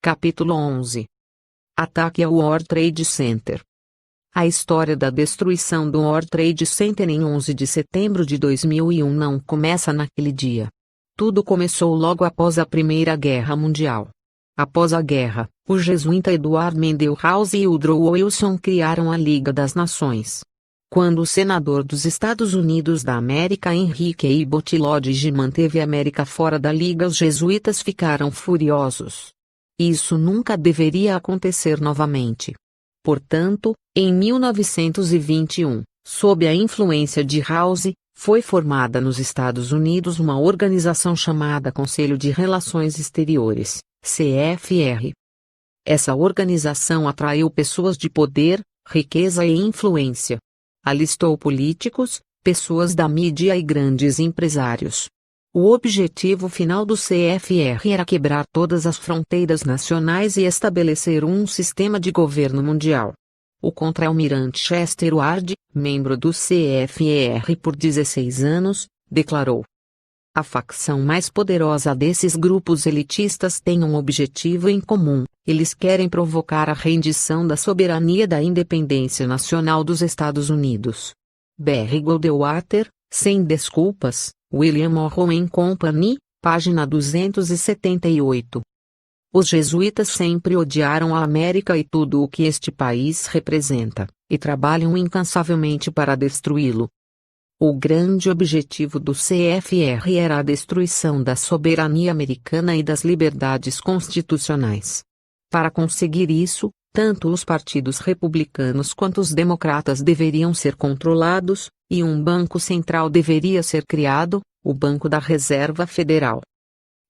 Capítulo 11. Ataque ao World Trade Center. A história da destruição do World Trade Center em 11 de setembro de 2001 não começa naquele dia. Tudo começou logo após a Primeira Guerra Mundial. Após a guerra, o jesuíta Edward Mandell House e Woodrow Wilson criaram a Liga das Nações. Quando o senador dos Estados Unidos da América Henrique Abbott Lodge manteve a América fora da Liga, os jesuítas ficaram furiosos. Isso nunca deveria acontecer novamente. Portanto, em 1921, sob a influência de House, foi formada nos Estados Unidos uma organização chamada Conselho de Relações Exteriores, CFR. Essa organização atraiu pessoas de poder, riqueza e influência. Alistou políticos, pessoas da mídia e grandes empresários. O objetivo final do CFR era quebrar todas as fronteiras nacionais e estabelecer um sistema de governo mundial. O contra-almirante Chester Ward, membro do CFR por 16 anos, declarou: "A facção mais poderosa desses grupos elitistas tem um objetivo em comum: eles querem provocar a rendição da soberania e da independência nacional dos Estados Unidos." Barry Goldwater, Sem Desculpas, William Morrow Company, página 278. Os jesuítas sempre odiaram a América e tudo o que este país representa, e trabalham incansavelmente para destruí-lo. O grande objetivo do CFR era a destruição da soberania americana e das liberdades constitucionais. Para conseguir isso, tanto os partidos republicanos quanto os democratas deveriam ser controlados, e um banco central deveria ser criado, o Banco da Reserva Federal.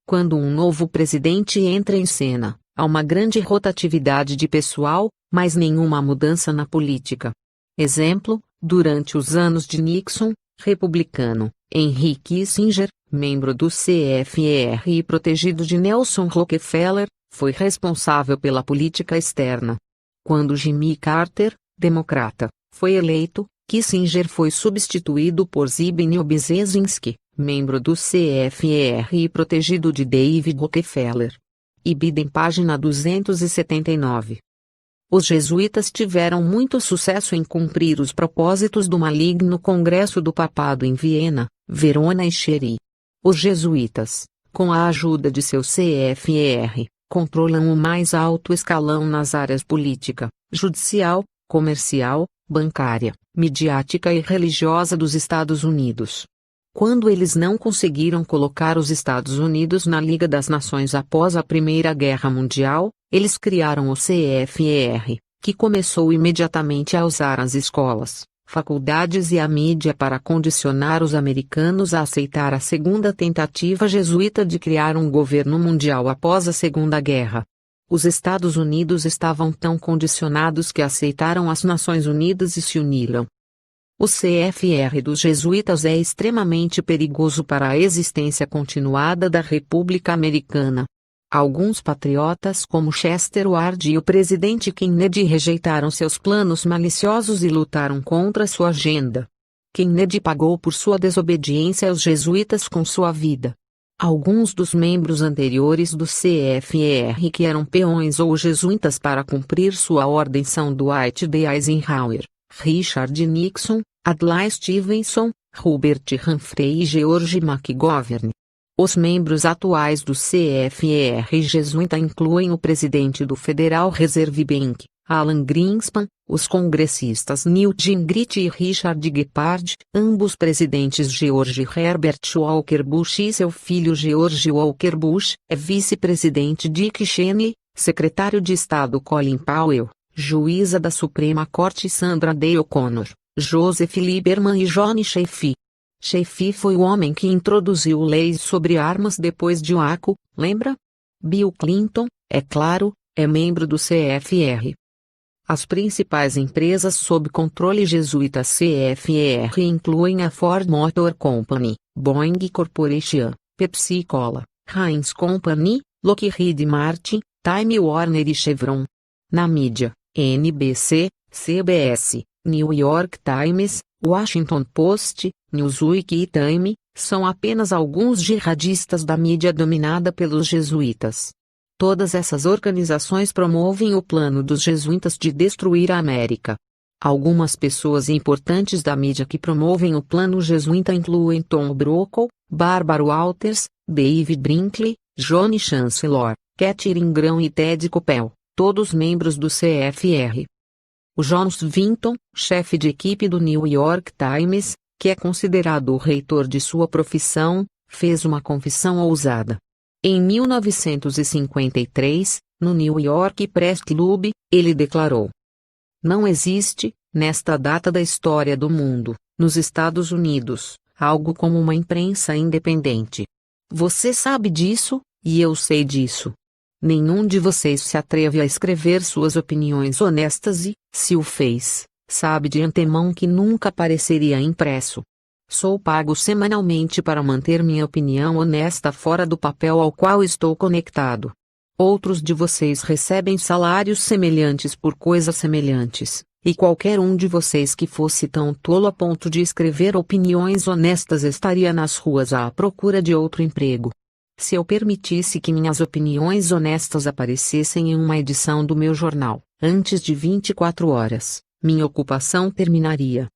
Quando um novo presidente entra em cena, há uma grande rotatividade de pessoal, mas nenhuma mudança na política. Exemplo: durante os anos de Nixon, republicano, Henry Kissinger, membro do CFR e protegido de Nelson Rockefeller, foi responsável pela política externa. Quando Jimmy Carter, democrata, foi eleito, Kissinger foi substituído por Zbigniew Brzezinski, membro do CFR e protegido de David Rockefeller. E Biden, página 279. Os jesuítas tiveram muito sucesso em cumprir os propósitos do maligno Congresso do Papado em Viena, Verona e Cheri. Os jesuítas, com a ajuda de seu CFR, controlam o mais alto escalão nas áreas política, judicial, comercial, bancária, midiática e religiosa dos Estados Unidos. Quando eles não conseguiram colocar os Estados Unidos na Liga das Nações após a Primeira Guerra Mundial, eles criaram o CFR, que começou imediatamente a usar as escolas, faculdades e a mídia para condicionar os americanos a aceitar a segunda tentativa jesuíta de criar um governo mundial após a Segunda Guerra. Os Estados Unidos estavam tão condicionados que aceitaram as Nações Unidas e se uniram. O CFR dos jesuítas é extremamente perigoso para a existência continuada da República Americana. Alguns patriotas como Chester Ward e o presidente Kennedy rejeitaram seus planos maliciosos e lutaram contra sua agenda. Kennedy pagou por sua desobediência aos jesuítas com sua vida. Alguns dos membros anteriores do CFR que eram peões ou jesuítas para cumprir sua ordem são Dwight D. Eisenhower, Richard Nixon, Adlai Stevenson, Hubert Humphrey e George McGovern. Os membros atuais do CFR jesuíta incluem o presidente do Federal Reserve Bank, Alan Greenspan, os congressistas Newt Gingrich e Richard Gephardt, ambos presidentes George Herbert Walker Bush e seu filho George Walker Bush, vice-presidente Dick Cheney, secretário de Estado Colin Powell, juíza da Suprema Corte Sandra Day O'Connor, Joseph Lieberman e John Shafee. Shafee foi o homem que introduziu leis sobre armas depois de Waco, lembra? Bill Clinton, é claro, é membro do CFR. As principais empresas sob controle jesuíta CFR incluem a Ford Motor Company, Boeing Corporation, Pepsi Cola, Heinz Company, Lockheed Martin, Time Warner e Chevron. Na mídia, NBC, CBS, New York Times, Washington Post, Newsweek e Time, são apenas alguns jihadistas da mídia dominada pelos jesuítas. Todas essas organizações promovem o plano dos jesuítas de destruir a América. Algumas pessoas importantes da mídia que promovem o plano jesuíta incluem Tom Brokaw, Barbara Walters, David Brinkley, Johnny Chancellor, Catherine Graham e Ted Koppel, todos membros do CFR. O John Swinton, chefe de equipe do New York Times, que é considerado o reitor de sua profissão, fez uma confissão ousada. Em 1953, no New York Press Club, ele declarou: "Não existe, nesta data da história do mundo, nos Estados Unidos, algo como uma imprensa independente. Você sabe disso, e eu sei disso. Nenhum de vocês se atreve a escrever suas opiniões honestas e, se o fez, sabe de antemão que nunca apareceria impresso. Sou pago semanalmente para manter minha opinião honesta fora do papel ao qual estou conectado. Outros de vocês recebem salários semelhantes por coisas semelhantes, e qualquer um de vocês que fosse tão tolo a ponto de escrever opiniões honestas estaria nas ruas à procura de outro emprego. Se eu permitisse que minhas opiniões honestas aparecessem em uma edição do meu jornal, antes de 24 horas, minha ocupação terminaria.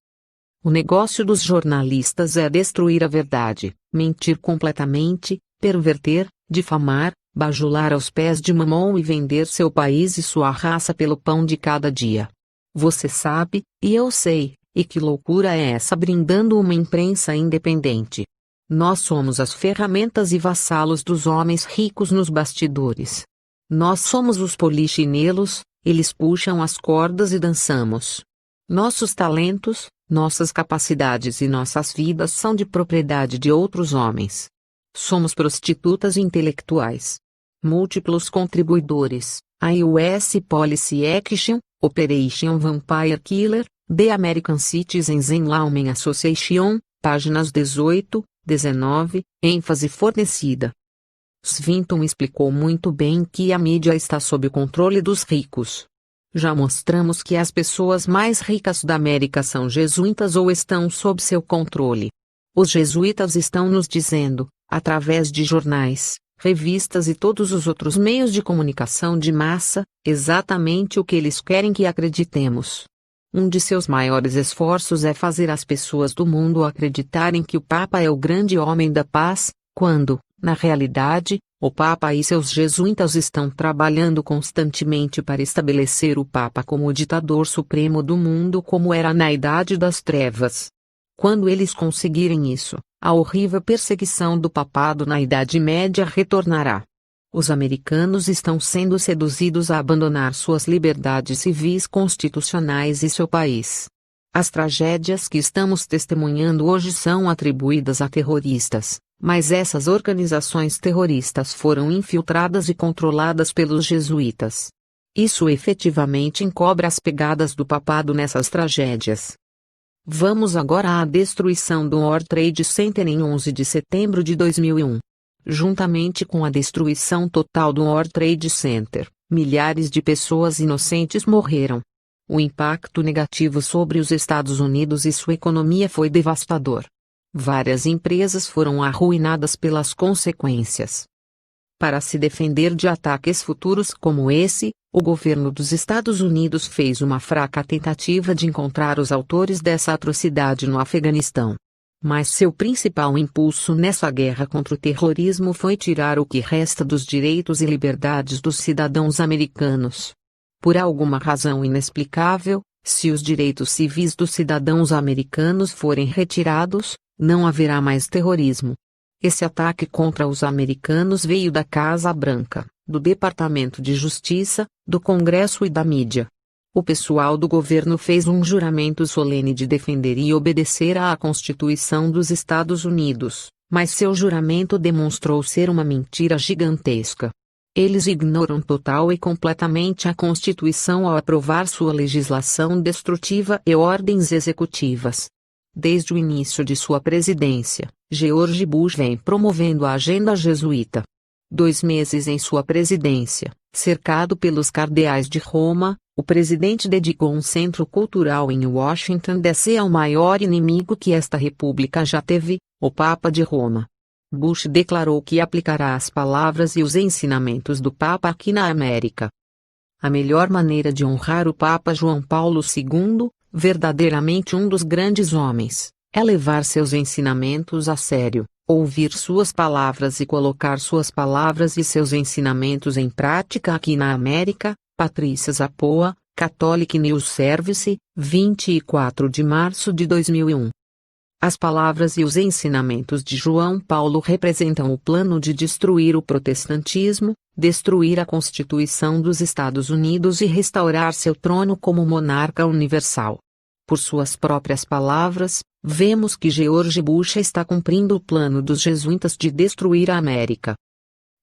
O negócio dos jornalistas é destruir a verdade, mentir completamente, perverter, difamar, bajular aos pés de Mamon e vender seu país e sua raça pelo pão de cada dia. Você sabe, e eu sei, e que loucura é essa brindando uma imprensa independente? Nós somos as ferramentas e vassalos dos homens ricos nos bastidores. Nós somos os polichinelos, eles puxam as cordas e dançamos. Nossos talentos, nossas capacidades e nossas vidas são de propriedade de outros homens. Somos prostitutas intelectuais. Múltiplos contribuidores, a US Policy Action, Operation Vampire Killer, The American Citizens Endowment Association, páginas 18, 19, ênfase fornecida. Swinton explicou muito bem que a mídia está sob o controle dos ricos. Já mostramos que as pessoas mais ricas da América são jesuítas ou estão sob seu controle. Os jesuítas estão nos dizendo, através de jornais, revistas e todos os outros meios de comunicação de massa, exatamente o que eles querem que acreditemos. Um de seus maiores esforços é fazer as pessoas do mundo acreditarem que o Papa é o grande homem da paz, quando, na realidade, o Papa e seus jesuítas estão trabalhando constantemente para estabelecer o Papa como o ditador supremo do mundo como era na Idade das Trevas. Quando eles conseguirem isso, a horrível perseguição do papado na Idade Média retornará. Os americanos estão sendo seduzidos a abandonar suas liberdades civis constitucionais e seu país. As tragédias que estamos testemunhando hoje são atribuídas a terroristas, mas essas organizações terroristas foram infiltradas e controladas pelos jesuítas. Isso efetivamente encobre as pegadas do papado nessas tragédias. Vamos agora à destruição do World Trade Center em 11 de setembro de 2001. Juntamente com a destruição total do World Trade Center, milhares de pessoas inocentes morreram. O impacto negativo sobre os Estados Unidos e sua economia foi devastador. Várias empresas foram arruinadas pelas consequências. Para se defender de ataques futuros como esse, o governo dos Estados Unidos fez uma fraca tentativa de encontrar os autores dessa atrocidade no Afeganistão. Mas seu principal impulso nessa guerra contra o terrorismo foi tirar o que resta dos direitos e liberdades dos cidadãos americanos. Por alguma razão inexplicável, se os direitos civis dos cidadãos americanos forem retirados, não haverá mais terrorismo. Esse ataque contra os americanos veio da Casa Branca, do Departamento de Justiça, do Congresso e da mídia. O pessoal do governo fez um juramento solene de defender e obedecer à Constituição dos Estados Unidos, mas seu juramento demonstrou ser uma mentira gigantesca. Eles ignoram total e completamente a Constituição ao aprovar sua legislação destrutiva e ordens executivas. Desde o início de sua presidência, George Bush vem promovendo a agenda jesuíta. 2 meses em sua presidência, cercado pelos cardeais de Roma, o presidente dedicou um centro cultural em Washington D.C. ao maior inimigo que esta república já teve, o Papa de Roma. Bush declarou que aplicará as palavras e os ensinamentos do Papa aqui na América. A melhor maneira de honrar o Papa João Paulo II, verdadeiramente um dos grandes homens, é levar seus ensinamentos a sério, ouvir suas palavras e colocar suas palavras e seus ensinamentos em prática aqui na América. Patrícia Zapoa, Catholic News Service, 24 de março de 2001. As palavras e os ensinamentos de João Paulo representam o plano de destruir o protestantismo, destruir a Constituição dos Estados Unidos e restaurar seu trono como monarca universal. Por suas próprias palavras, vemos que George Bush está cumprindo o plano dos jesuítas de destruir a América.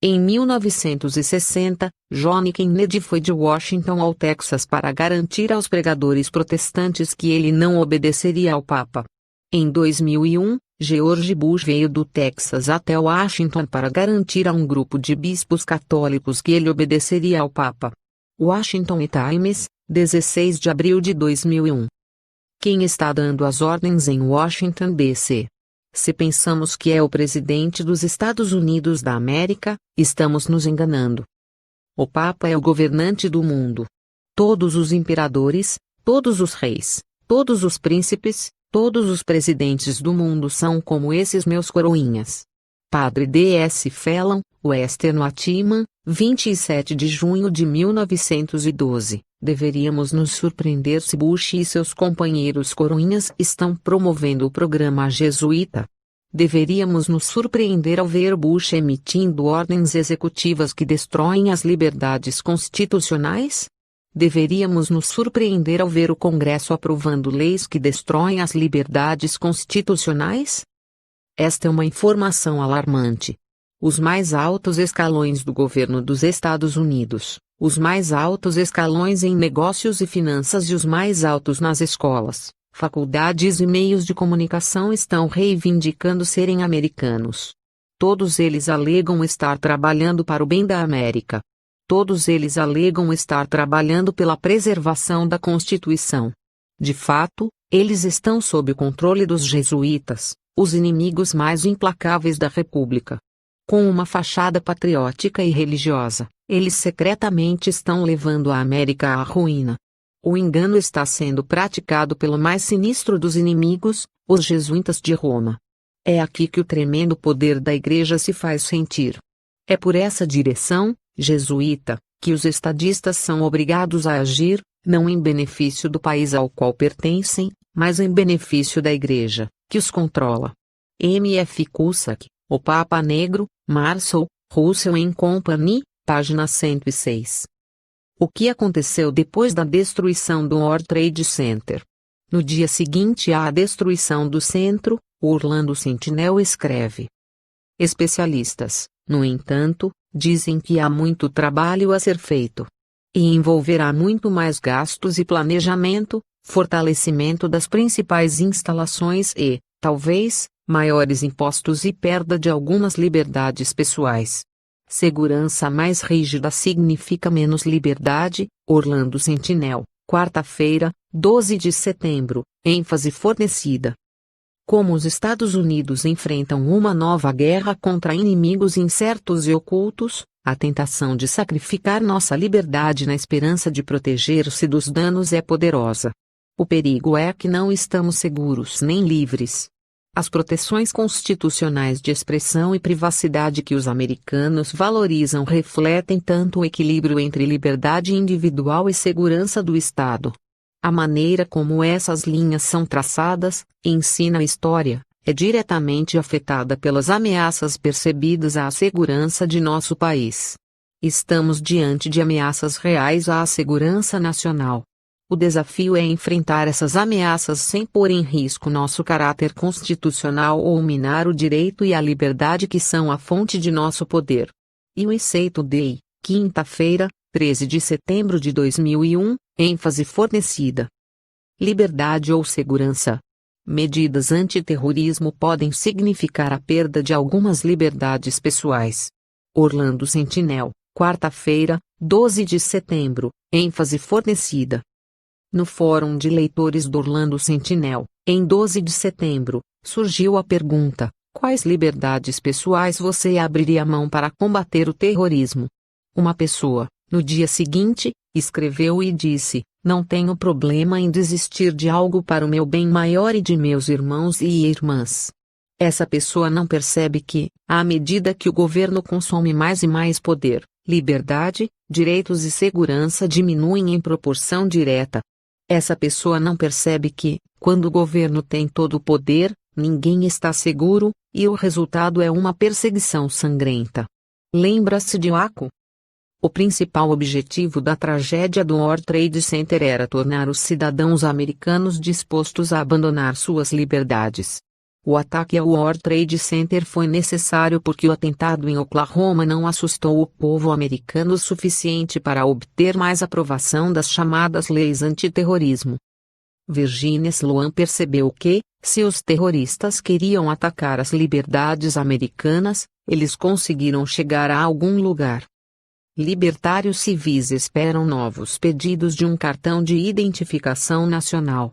Em 1960, John Kennedy foi de Washington ao Texas para garantir aos pregadores protestantes que ele não obedeceria ao Papa. Em 2001, George Bush veio do Texas até Washington para garantir a um grupo de bispos católicos que ele obedeceria ao Papa. Washington Times, 16 de abril de 2001. Quem está dando as ordens em Washington, D.C.? Se pensamos que é o presidente dos Estados Unidos da América, estamos nos enganando. O Papa é o governante do mundo. Todos os imperadores, todos os reis, todos os príncipes, todos os presidentes do mundo são como esses meus coroinhas. Padre D.S. Fallon, Western Watchman, 27 de junho de 1912. Deveríamos nos surpreender se Bush e seus companheiros coroinhas estão promovendo o programa jesuíta. Deveríamos nos surpreender ao ver Bush emitindo ordens executivas que destroem as liberdades constitucionais? Deveríamos nos surpreender ao ver o Congresso aprovando leis que destroem as liberdades constitucionais? Esta é uma informação alarmante. Os mais altos escalões do governo dos Estados Unidos, os mais altos escalões em negócios e finanças e os mais altos nas escolas, faculdades e meios de comunicação estão reivindicando serem americanos. Todos eles alegam estar trabalhando para o bem da América. Todos eles alegam estar trabalhando pela preservação da Constituição. De fato, eles estão sob o controle dos jesuítas, os inimigos mais implacáveis da República. Com uma fachada patriótica e religiosa, eles secretamente estão levando a América à ruína. O engano está sendo praticado pelo mais sinistro dos inimigos, os jesuítas de Roma. É aqui que o tremendo poder da Igreja se faz sentir. É por essa direção, jesuíta, que os estadistas são obrigados a agir, não em benefício do país ao qual pertencem, mas em benefício da Igreja, que os controla. M. F. Cusack, O Papa Negro, Marshall, Russell & Company, página 106. O que aconteceu depois da destruição do World Trade Center? No dia seguinte à destruição do centro, o Orlando Sentinel escreve. Especialistas, no entanto, dizem que há muito trabalho a ser feito. E envolverá muito mais gastos e planejamento, fortalecimento das principais instalações e, talvez, maiores impostos e perda de algumas liberdades pessoais. Segurança mais rígida significa menos liberdade. Orlando Sentinel, quarta-feira, 12 de setembro, ênfase fornecida. Como os Estados Unidos enfrentam uma nova guerra contra inimigos incertos e ocultos, a tentação de sacrificar nossa liberdade na esperança de proteger-se dos danos é poderosa. O perigo é que não estamos seguros nem livres. As proteções constitucionais de expressão e privacidade que os americanos valorizam refletem tanto o equilíbrio entre liberdade individual e segurança do Estado. A maneira como essas linhas são traçadas, ensina a história, é diretamente afetada pelas ameaças percebidas à segurança de nosso país. Estamos diante de ameaças reais à segurança nacional. O desafio é enfrentar essas ameaças sem pôr em risco nosso caráter constitucional ou minar o direito e a liberdade que são a fonte de nosso poder. USA Today, quinta-feira, 13 de setembro de 2001, ênfase fornecida. Liberdade ou segurança? Medidas antiterrorismo podem significar a perda de algumas liberdades pessoais. Orlando Sentinel, quarta-feira, 12 de setembro, ênfase fornecida. No Fórum de Leitores do Orlando Sentinel, em 12 de setembro, surgiu a pergunta: Quais liberdades pessoais você abriria mão para combater o terrorismo? Uma pessoa, no dia seguinte, escreveu e disse: não tenho problema em desistir de algo para o meu bem maior e de meus irmãos e irmãs. Essa pessoa não percebe que, à medida que o governo consome mais e mais poder, liberdade, direitos e segurança diminuem em proporção direta. Essa pessoa não percebe que, quando o governo tem todo o poder, ninguém está seguro, e o resultado é uma perseguição sangrenta. Lembra-se de Waco? O principal objetivo da tragédia do World Trade Center era tornar os cidadãos americanos dispostos a abandonar suas liberdades. O ataque ao World Trade Center foi necessário porque o atentado em Oklahoma não assustou o povo americano o suficiente para obter mais aprovação das chamadas leis antiterrorismo. Virginia Sloan percebeu que, se os terroristas queriam atacar as liberdades americanas, eles conseguiram chegar a algum lugar. Libertários civis esperam novos pedidos de um cartão de identificação nacional.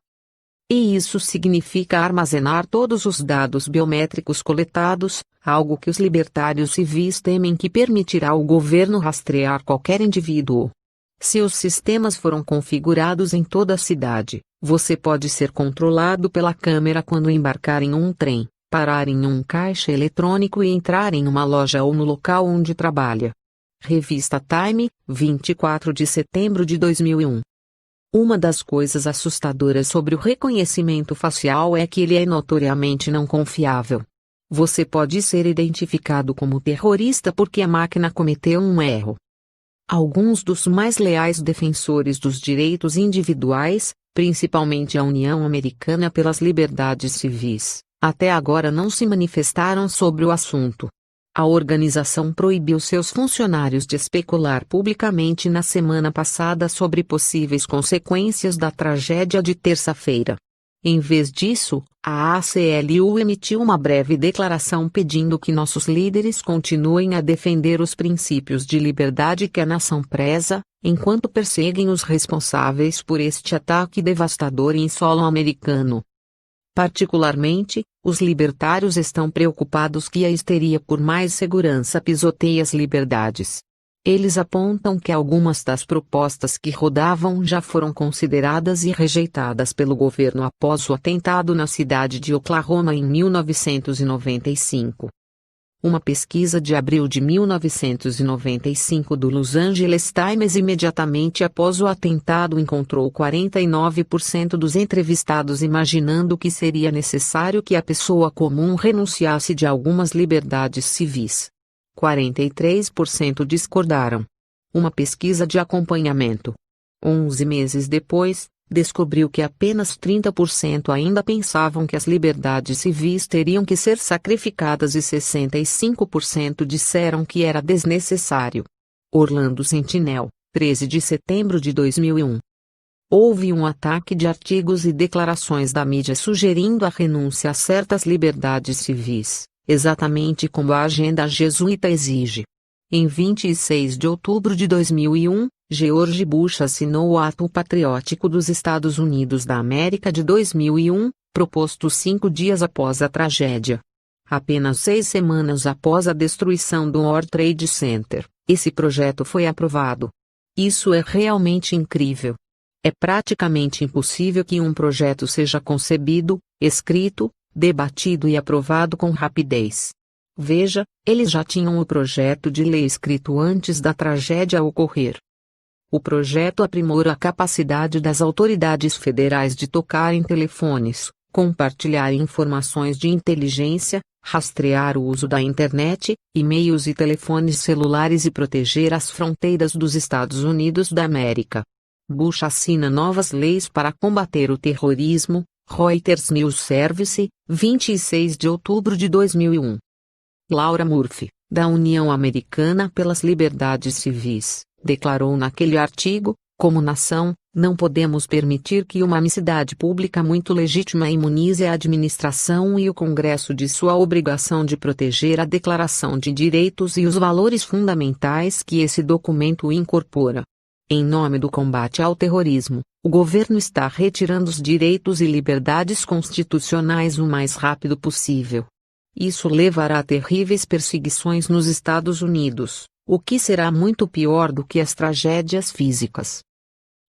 E isso significa armazenar todos os dados biométricos coletados, algo que os libertários civis temem que permitirá ao governo rastrear qualquer indivíduo. Se os sistemas foram configurados em toda a cidade, você pode ser controlado pela câmera quando embarcar em um trem, parar em um caixa eletrônico e entrar em uma loja ou no local onde trabalha. Revista Time, 24 de setembro de 2001. Uma das coisas assustadoras sobre o reconhecimento facial é que ele é notoriamente não confiável. Você pode ser identificado como terrorista porque a máquina cometeu um erro. Alguns dos mais leais defensores dos direitos individuais, principalmente a União Americana pelas Liberdades Civis, até agora não se manifestaram sobre o assunto. A organização proibiu seus funcionários de especular publicamente na semana passada sobre possíveis consequências da tragédia de terça-feira. Em vez disso, a ACLU emitiu uma breve declaração pedindo que nossos líderes continuem a defender os princípios de liberdade que a nação preza, enquanto perseguem os responsáveis por este ataque devastador em solo americano. Particularmente, os libertários estão preocupados que a histeria por mais segurança pisoteie as liberdades. Eles apontam que algumas das propostas que rodavam já foram consideradas e rejeitadas pelo governo após o atentado na cidade de Oklahoma em 1995. Uma pesquisa de abril de 1995 do Los Angeles Times imediatamente após o atentado encontrou 49% dos entrevistados imaginando que seria necessário que a pessoa comum renunciasse de algumas liberdades civis. 43% discordaram. Uma pesquisa de acompanhamento, 11 meses depois, descobriu que apenas 30% ainda pensavam que as liberdades civis teriam que ser sacrificadas e 65% disseram que era desnecessário. Orlando Sentinel, 13 de setembro de 2001. Houve um ataque de artigos e declarações da mídia sugerindo a renúncia a certas liberdades civis, exatamente como a agenda jesuíta exige. Em 26 de outubro de 2001, George Bush assinou o Ato Patriótico dos Estados Unidos da América de 2001, proposto 5 dias após a tragédia. Apenas 6 semanas após a destruição do World Trade Center, esse projeto foi aprovado. Isso é realmente incrível. É praticamente impossível que um projeto seja concebido, escrito, debatido e aprovado com rapidez. Veja, eles já tinham o projeto de lei escrito antes da tragédia ocorrer. O projeto aprimora a capacidade das autoridades federais de tocar em telefones, compartilhar informações de inteligência, rastrear o uso da internet, e-mails e telefones celulares e proteger as fronteiras dos Estados Unidos da América. Bush assina novas leis para combater o terrorismo. Reuters News Service, 26 de outubro de 2001. Laura Murphy, da União Americana pelas Liberdades Civis, declarou naquele artigo: como nação, não podemos permitir que uma amicidade pública muito legítima imunize a administração e o Congresso de sua obrigação de proteger a Declaração de Direitos e os valores fundamentais que esse documento incorpora. Em nome do combate ao terrorismo, o governo está retirando os direitos e liberdades constitucionais o mais rápido possível. Isso levará a terríveis perseguições nos Estados Unidos, o que será muito pior do que as tragédias físicas.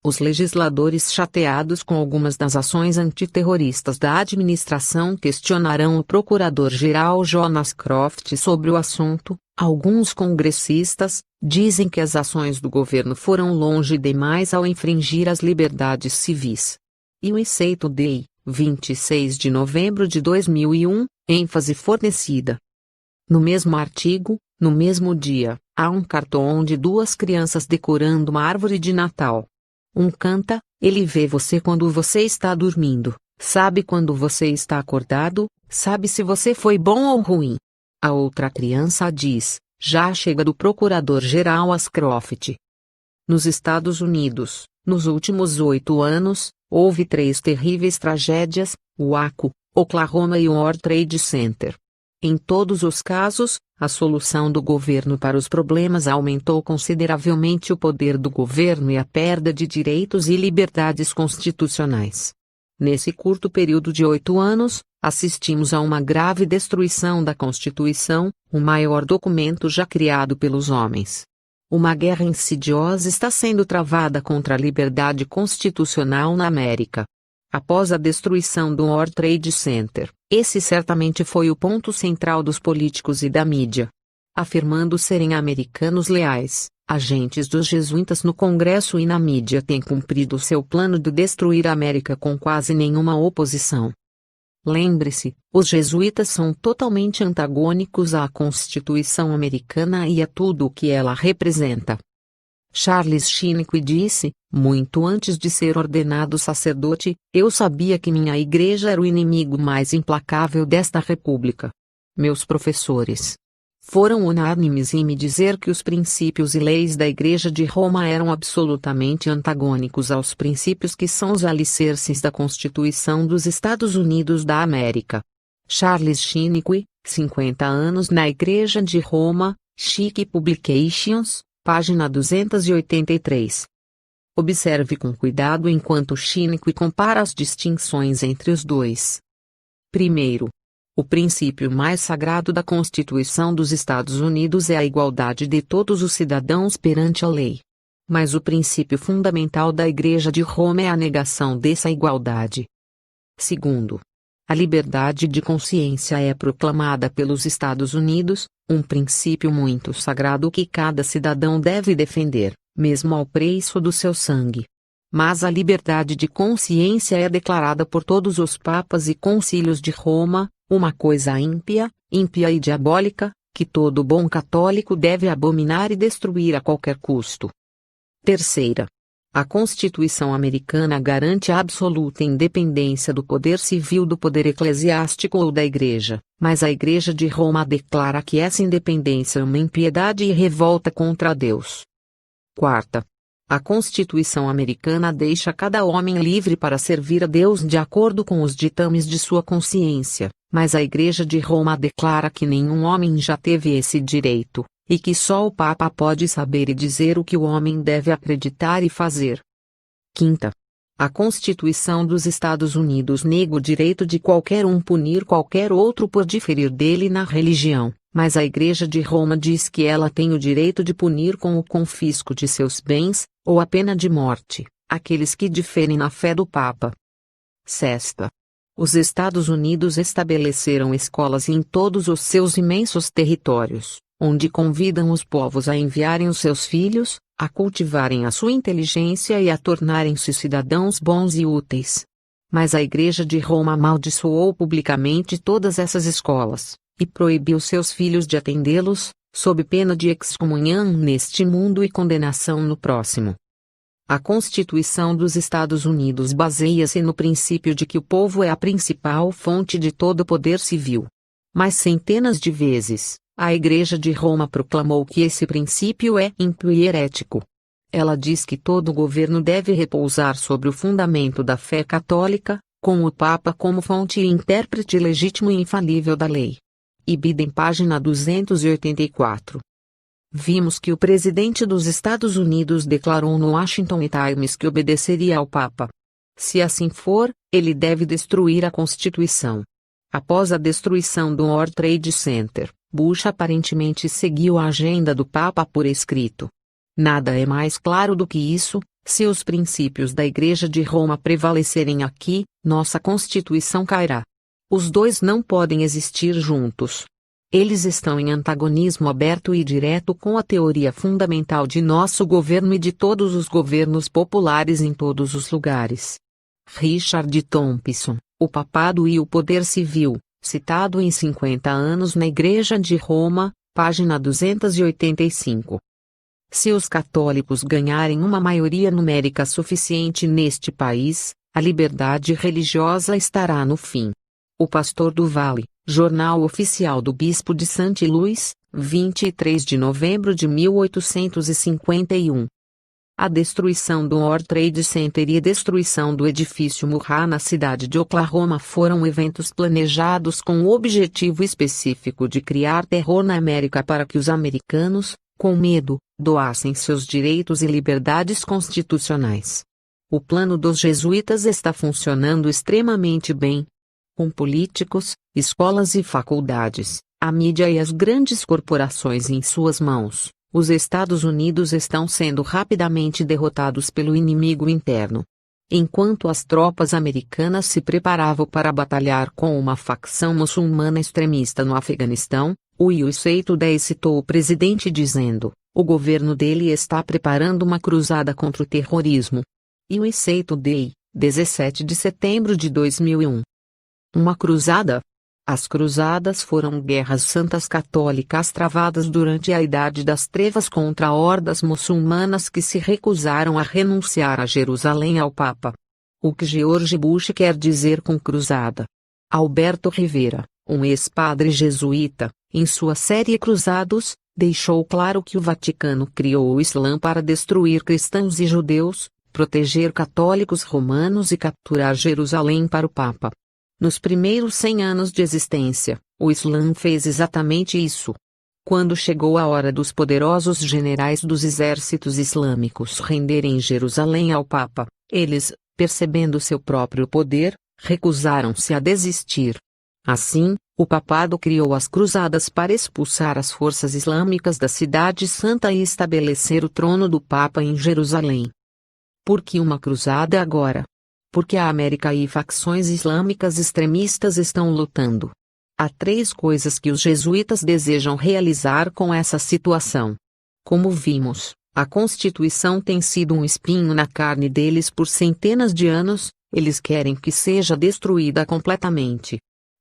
Os legisladores chateados com algumas das ações antiterroristas da administração questionarão o procurador-geral Jonas Croft sobre o assunto. Alguns congressistas dizem que as ações do governo foram longe demais ao infringir as liberdades civis. USA Today, 26 de novembro de 2001, ênfase fornecida. No mesmo artigo, no mesmo dia, há um cartão de duas crianças decorando uma árvore de Natal. Um canta, ele vê você quando você está dormindo, sabe quando você está acordado, sabe se você foi bom ou ruim. A outra criança diz, já chega do procurador-geral Ashcroft. Nos Estados Unidos, nos últimos 8 anos, houve 3 terríveis tragédias, o Waco, Oklahoma e o World Trade Center. Em todos os casos, a solução do governo para os problemas aumentou consideravelmente o poder do governo e a perda de direitos e liberdades constitucionais. Nesse curto período de 8 anos, assistimos a uma grave destruição da Constituição, o maior documento já criado pelos homens. Uma guerra insidiosa está sendo travada contra a liberdade constitucional na América. Após a destruição do World Trade Center, esse certamente foi o ponto central dos políticos e da mídia. Afirmando serem americanos leais, agentes dos jesuítas no Congresso e na mídia têm cumprido seu plano de destruir a América com quase nenhuma oposição. Lembre-se, os jesuítas são totalmente antagônicos à Constituição americana e a tudo o que ela representa. Charles Chiniquy disse, muito antes de ser ordenado sacerdote, eu sabia que minha igreja era o inimigo mais implacável desta república. Meus professores foram unânimes em me dizer que os princípios e leis da Igreja de Roma eram absolutamente antagônicos aos princípios que são os alicerces da Constituição dos Estados Unidos da América. Charles Chiniquy, 50 anos na Igreja de Roma, Chic Publications, página 283. Observe com cuidado enquanto Chiniquy compara as distinções entre os dois. Primeiro, o princípio mais sagrado da Constituição dos Estados Unidos é a igualdade de todos os cidadãos perante a lei. Mas o princípio fundamental da Igreja de Roma é a negação dessa igualdade. Segundo, a liberdade de consciência é proclamada pelos Estados Unidos, um princípio muito sagrado que cada cidadão deve defender, mesmo ao preço do seu sangue. Mas a liberdade de consciência é declarada por todos os papas e concílios de Roma, uma coisa ímpia e diabólica, que todo bom católico deve abominar e destruir a qualquer custo. Terceira, a Constituição americana garante a absoluta independência do poder civil do poder eclesiástico ou da Igreja, mas a Igreja de Roma declara que essa independência é uma impiedade e revolta contra Deus. Quarta, a Constituição americana deixa cada homem livre para servir a Deus de acordo com os ditames de sua consciência, mas a Igreja de Roma declara que nenhum homem já teve esse direito, e que só o Papa pode saber e dizer o que o homem deve acreditar e fazer. Quinta, a Constituição dos Estados Unidos nega o direito de qualquer um punir qualquer outro por diferir dele na religião, mas a Igreja de Roma diz que ela tem o direito de punir com o confisco de seus bens, ou a pena de morte, aqueles que diferem na fé do Papa. Sexta, os Estados Unidos estabeleceram escolas em todos os seus imensos territórios, onde convidam os povos a enviarem os seus filhos, a cultivarem a sua inteligência e a tornarem-se cidadãos bons e úteis. Mas a Igreja de Roma amaldiçoou publicamente todas essas escolas, e proibiu seus filhos de atendê-los, sob pena de excomunhão neste mundo e condenação no próximo. A Constituição dos Estados Unidos baseia-se no princípio de que o povo é a principal fonte de todo poder civil. Mas centenas de vezes, a Igreja de Roma proclamou que esse princípio é ímpio e herético. Ela diz que todo governo deve repousar sobre o fundamento da fé católica, com o Papa como fonte e intérprete legítimo e infalível da lei. Ibidem, página 284. Vimos que o presidente dos Estados Unidos declarou no Washington Times que obedeceria ao Papa. Se assim for, ele deve destruir a Constituição. Após a destruição do World Trade Center, Bush aparentemente seguiu a agenda do Papa por escrito. Nada é mais claro do que isso: se os princípios da Igreja de Roma prevalecerem aqui, nossa Constituição cairá. Os dois não podem existir juntos. Eles estão em antagonismo aberto e direto com a teoria fundamental de nosso governo e de todos os governos populares em todos os lugares. Richard Thompson, O Papado e o Poder Civil, citado em 50 anos na Igreja de Roma, página 285. Se os católicos ganharem uma maioria numérica suficiente neste país, a liberdade religiosa estará no fim. O Pastor do Vale, Jornal Oficial do Bispo de St. Louis, 23 de novembro de 1851. A destruição do World Trade Center e a destruição do edifício Murrah na cidade de Oklahoma foram eventos planejados com o objetivo específico de criar terror na América para que os americanos, com medo, doassem seus direitos e liberdades constitucionais. O plano dos jesuítas está funcionando extremamente bem. Com políticos, escolas e faculdades, a mídia e as grandes corporações em suas mãos, os Estados Unidos estão sendo rapidamente derrotados pelo inimigo interno. Enquanto as tropas americanas se preparavam para batalhar com uma facção muçulmana extremista no Afeganistão, o USA Today citou o presidente dizendo: o governo dele está preparando uma cruzada contra o terrorismo. USA Today, 17 de setembro de 2001. Uma cruzada? As cruzadas foram guerras santas católicas travadas durante a Idade das Trevas contra hordas muçulmanas que se recusaram a renunciar a Jerusalém ao Papa. O que George Bush quer dizer com cruzada? Alberto Rivera, um ex-padre jesuíta, em sua série Cruzados, deixou claro que o Vaticano criou o Islã para destruir cristãos e judeus, proteger católicos romanos e capturar Jerusalém para o Papa. Nos primeiros 100 anos de existência, o Islã fez exatamente isso. Quando chegou a hora dos poderosos generais dos exércitos islâmicos renderem Jerusalém ao Papa, eles, percebendo seu próprio poder, recusaram-se a desistir. Assim, o papado criou as cruzadas para expulsar as forças islâmicas da Cidade Santa e estabelecer o trono do Papa em Jerusalém. Por que uma cruzada agora? Porque a América e facções islâmicas extremistas estão lutando. Há 3 coisas que os jesuítas desejam realizar com essa situação. Como vimos, a Constituição tem sido um espinho na carne deles por centenas de anos. Eles querem que seja destruída completamente.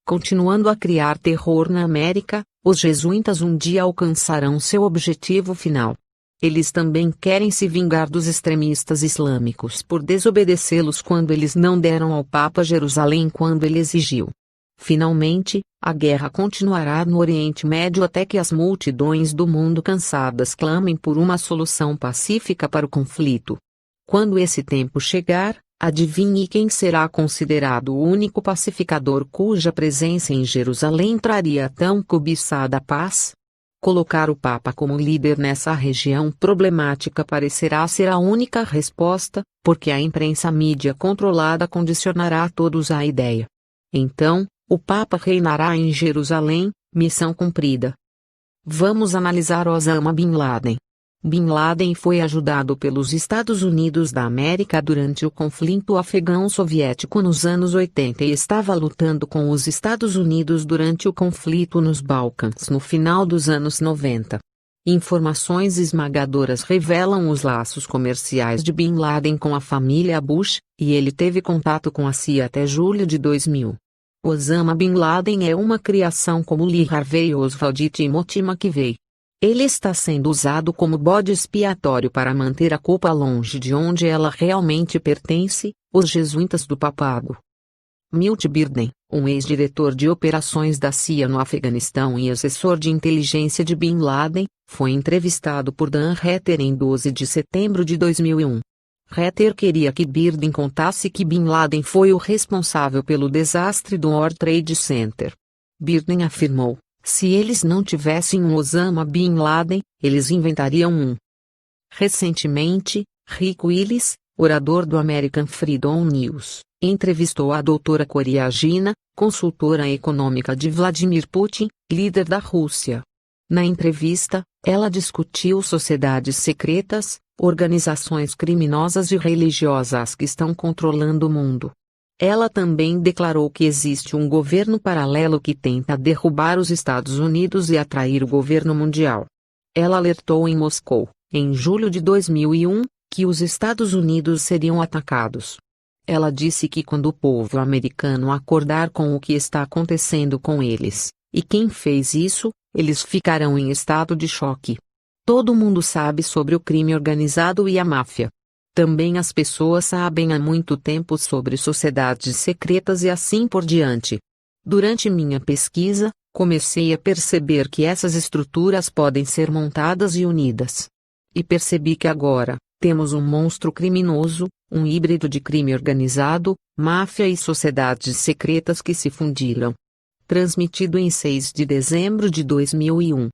Continuando a criar terror na América, os jesuítas um dia alcançarão seu objetivo final. Eles também querem se vingar dos extremistas islâmicos por desobedecê-los quando eles não deram ao Papa Jerusalém quando ele exigiu. Finalmente, a guerra continuará no Oriente Médio até que as multidões do mundo cansadas clamem por uma solução pacífica para o conflito. Quando esse tempo chegar, adivinhe quem será considerado o único pacificador cuja presença em Jerusalém traria a tão cobiçada paz? Colocar o Papa como líder nessa região problemática parecerá ser a única resposta, porque a imprensa mídia controlada condicionará todos à ideia. Então, o Papa reinará em Jerusalém, missão cumprida. Vamos analisar Osama Bin Laden. Bin Laden foi ajudado pelos Estados Unidos da América durante o conflito afegão-soviético nos anos 80 e estava lutando com os Estados Unidos durante o conflito nos Balcãs no final dos anos 90. Informações esmagadoras revelam os laços comerciais de Bin Laden com a família Bush, e ele teve contato com a CIA até julho de 2000. Osama Bin Laden é uma criação como Lee Harvey Oswald e Timothy McVeigh. Ele está sendo usado como bode expiatório para manter a culpa longe de onde ela realmente pertence, os jesuítas do papado. Milt Birden, um ex-diretor de operações da CIA no Afeganistão e assessor de inteligência de Bin Laden, foi entrevistado por Dan Rather em 12 de setembro de 2001. Rather queria que Birden contasse que Bin Laden foi o responsável pelo desastre do World Trade Center. Birden afirmou: se eles não tivessem um Osama Bin Laden, eles inventariam um. Recentemente, Rick Willis, orador do American Freedom News, entrevistou a doutora Koryazhina, consultora econômica de Vladimir Putin, líder da Rússia. Na entrevista, ela discutiu sociedades secretas, organizações criminosas e religiosas que estão controlando o mundo. Ela também declarou que existe um governo paralelo que tenta derrubar os Estados Unidos e atrair o governo mundial. Ela alertou em Moscou, em julho de 2001, que os Estados Unidos seriam atacados. Ela disse que quando o povo americano acordar com o que está acontecendo com eles, e quem fez isso, eles ficarão em estado de choque. Todo mundo sabe sobre o crime organizado e a máfia. Também as pessoas sabem há muito tempo sobre sociedades secretas e assim por diante. Durante minha pesquisa, comecei a perceber que essas estruturas podem ser montadas e unidas. E percebi que agora, temos um monstro criminoso, um híbrido de crime organizado, máfia e sociedades secretas que se fundiram. Transmitido em 6 de dezembro de 2001.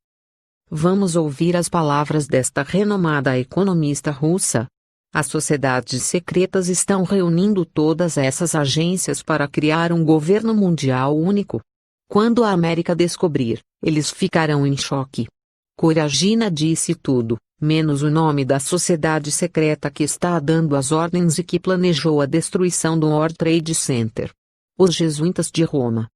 Vamos ouvir as palavras desta renomada economista russa. As sociedades secretas estão reunindo todas essas agências para criar um governo mundial único. Quando a América descobrir, eles ficarão em choque. Koryazhina disse tudo, menos o nome da sociedade secreta que está dando as ordens e que planejou a destruição do World Trade Center. Os jesuítas de Roma,